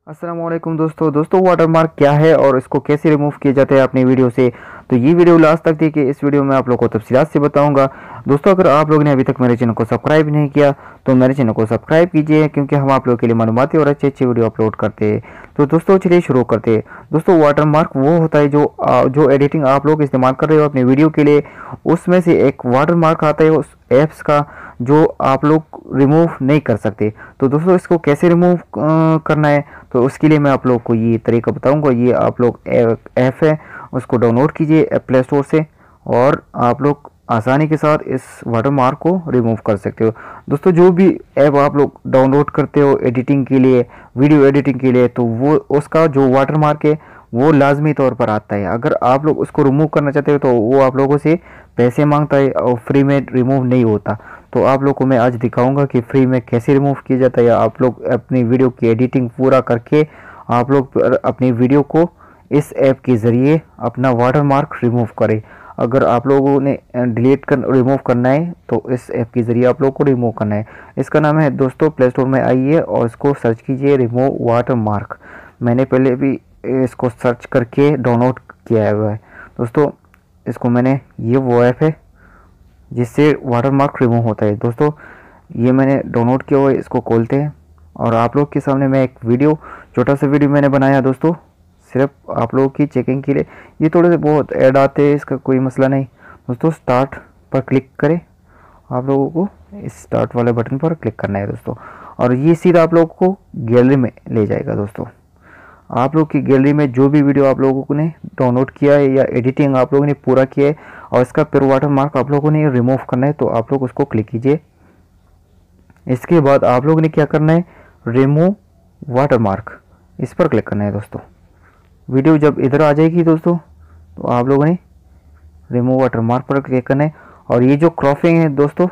अस्सलाम वालेकुम दोस्तों वाटरमार्क क्या है और इसको कैसे रिमूव किया जाता है अपनी वीडियो से। तो ये वीडियो लास्ट तक देखिए। इस वीडियो में आप लोग को तफसीलात से बताऊंगा। दोस्तों अगर आप लोगों ने अभी तक मेरे चैनल को सब्सक्राइब नहीं किया तो मेरे चैनल को सब्सक्राइब कीजिए, क्योंकि हम आप लोगों के लिए मालूमाती और अच्छे वीडियो अपलोड करते हैं। तो दोस्तों चलिए शुरू करते हैं। दोस्तों वाटरमार्क वो होता है जो एडिटिंग आप लोग इस्तेमाल कर रहे हो अपनी वीडियो के लिए, उसमें से एक वाटरमार्क आता है उस ऐप्स का जो आप लोग रिमूव नहीं कर सकते। तो दोस्तों इसको कैसे रिमूव करना है, तो उसके लिए मैं आप लोग को ये तरीका बताऊंगा। ये आप लोग ऐप है, उसको डाउनलोड कीजिए प्ले स्टोर से और आप लोग आसानी के साथ इस वाटरमार्क को रिमूव कर सकते हो। दोस्तों जो भी ऐप आप लोग डाउनलोड करते हो एडिटिंग के लिए, वीडियो एडिटिंग के लिए, तो वो उसका जो वाटरमार्क है वो लाजमी तौर पर आता है। अगर आप लोग उसको रिमूव करना चाहते हो तो वो आप लोगों से पैसे मांगता है और फ्री में रिमूव नहीं होता। तो आप लोग को मैं आज दिखाऊंगा कि फ्री में कैसे रिमूव किया जाता है, या आप लोग अपनी वीडियो की एडिटिंग पूरा करके आप लोग अपनी वीडियो को इस ऐप के ज़रिए अपना वाटरमार्क रिमूव करें। अगर आप लोगों ने रिमूव करना है तो इस ऐप के ज़रिए आप लोग को रिमूव करना है। इसका नाम है दोस्तों, प्ले स्टोर में आइए और इसको सर्च कीजिए रिमूव वाटरमार्क। मैंने पहले भी इसको सर्च करके डाउनलोड किया हुआ है दोस्तों। इसको मैंने, ये वो ऐप है जिससे वाटरमार्क रिमूव होता है। दोस्तों ये मैंने डाउनलोड किया हुआ है, इसको खोलते हैं और आप लोग के सामने मैं एक वीडियो, छोटा सा वीडियो मैंने बनाया दोस्तों, सिर्फ आप लोगों की चेकिंग के लिए। ये थोड़े से बहुत ऐड आते हैं, इसका कोई मसला नहीं। दोस्तों स्टार्ट पर क्लिक करें, आप लोगों को इस स्टार्ट वाले बटन पर क्लिक करना है दोस्तों, और ये सीधा आप लोगों को गैलरी में ले जाएगा। दोस्तों आप लोग की गैलरी में जो भी वीडियो आप लोगों ने डाउनलोड किया है या एडिटिंग आप लोगों ने पूरा किया है और इसका फिर वाटरमार्क आप लोगों ने रिमूव करना है, तो आप लोग उसको क्लिक कीजिए। इसके बाद आप लोगों ने क्या करना है, रिमूव वाटरमार्क, इस पर क्लिक करना है दोस्तों। वीडियो जब इधर आ जाएगी दोस्तों तो आप लोगों ने रिमूव वाटरमार्क पर क्लिक करना है, और ये जो क्रॉपिंग है दोस्तों,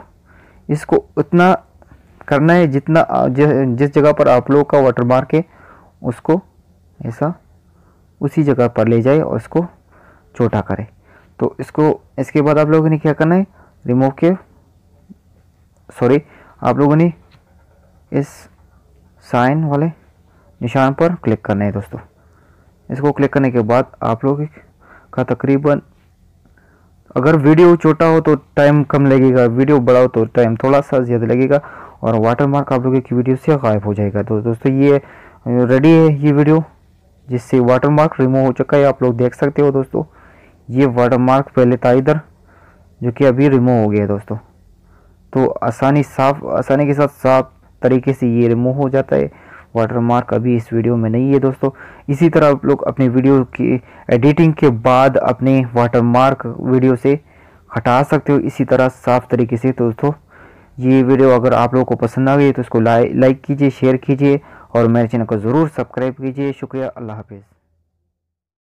इसको उतना करना है जितना जिस जगह पर आप लोग का वाटरमार्क है उसको ऐसा उसी जगह पर ले जाए और इसको छोटा करें। तो इसके बाद आप लोगों ने क्या करना है, आप लोगों ने इस साइन वाले निशान पर क्लिक करना है दोस्तों। इसको क्लिक करने के बाद आप लोग का तकरीबन, अगर वीडियो छोटा हो तो टाइम कम लगेगा, वीडियो बड़ा हो तो टाइम थोड़ा सा ज़्यादा लगेगा, और वाटरमार्क आप लोगों की वीडियो से गायब हो जाएगा। तो दोस्तों ये रेडी है ये वीडियो, जिससे वाटरमार्क रिमूव हो चुका है। आप लोग देख सकते हो दोस्तों, ये वाटरमार्क पहले था इधर, जो कि अभी रिमूव हो गया है दोस्तों। तो आसानी के साथ साफ तरीके से ये रिमूव हो जाता है। वाटरमार्क अभी इस वीडियो में नहीं है दोस्तों। इसी तरह आप लोग अपनी वीडियो की एडिटिंग के बाद अपने वाटरमार्क वीडियो से हटा सकते हो इसी तरह साफ तरीके से। दोस्तों ये वीडियो अगर आप लोगों को पसंद आ गई तो इसको लाइक कीजिए, शेयर कीजिए और मेरे चैनल को ज़रूर सब्सक्राइब कीजिए। शुक्रिया, अल्लाह हाफिज़।